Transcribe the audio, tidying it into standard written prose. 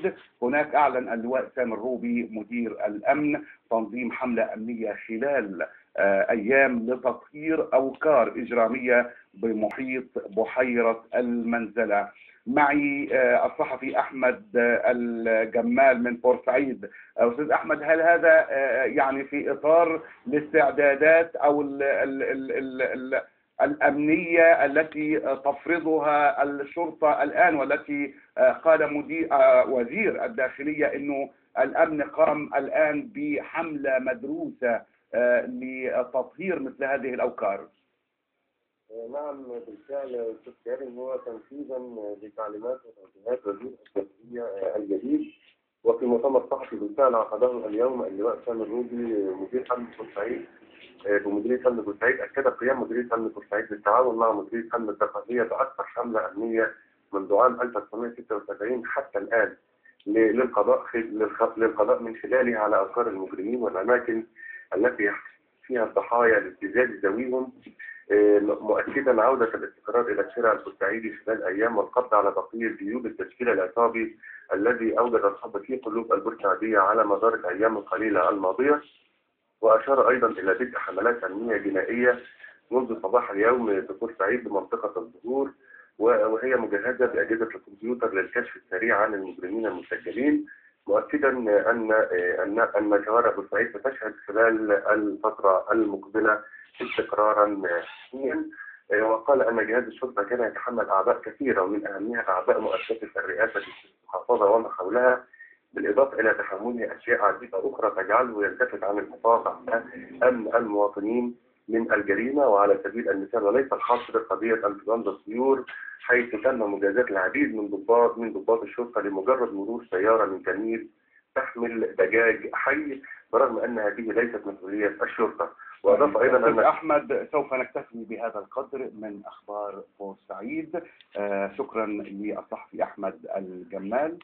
بورسعيد. هناك أعلن اللواء سامر روبي مدير الأمن تنظيم حملة أمنية خلال أيام لتطهير أوكار إجرامية بمحيط بحيرة المنزلة. معي الصحفي أحمد الجمال من بورسعيد. أستاذ أحمد، هل هذا يعني في إطار الاستعدادات أو الأمنية التي تفرضها الشرطة الآن، والتي قال وزير الداخلية أنه الأمن قام الآن بحملة مدروسة لتطهير مثل هذه الأوكار؟ نعم بالفعل أستاذ كريم، هو تنفيذا لتعليمات وتوجيهات وزير الداخلية الجديد. وفي مؤتمر صحفي بالفعل عقده اليوم اللواء سامر روبي مدير أمن بورسعيد بمديرية أمن بورسعيد، أكد قيام مديرية أمن بورسعيد بالتعاون مع مديرية أمن الدقهلية بأكثر حملة أمنية منذ عام 1976 حتى الآن للقضاء من خلاله على أوكار المجرمين والأماكن التي يحدث فيها الضحايا لابتزاز ذويهم، مؤكدا عودة الاستقرار إلى الشارع البورسعيدي خلال أيام والقبض على بقية جيوب التشكيل العصابي الذي أوجد الرعب في قلوب البورسعيدية على مدار الأيام القليلة الماضية. وأشار أيضا إلى بدء حملات أمنية جنائية منذ صباح اليوم في بورسعيد بمنطقة الظهور، وهي مجهزة بأجهزة الكمبيوتر للكشف السريع عن المجرمين المسجلين، مؤكدا أن شوارع بورسعيد ستشهد خلال الفترة المقبلة استقرارا حسيا. وقال أن جهاز الشرطة كان يتحمل أعباء كثيرة، ومن أهمها أعباء مؤسسة الرئاسة في المحافظة وما حولها، بالإضافة إلى تحمله أشياء عديدة أخرى تجعله يلتفت عن الحفاظ على أمن المواطنين من الجريمة. وعلى سبيل المثال وليس الحصر قضية انفلونزا الطيور، حيث تم مجازات العديد من ضباط الشرطة لمجرد مرور سيارة من كمين تحمل دجاج حي، برغم أن هذه ليست مسؤولية الشرطة. وأضاف أيضا أن أحمد سوف نكتفي بهذا القدر من أخبار بورسعيد. شكرا للصحفي أحمد الجمال.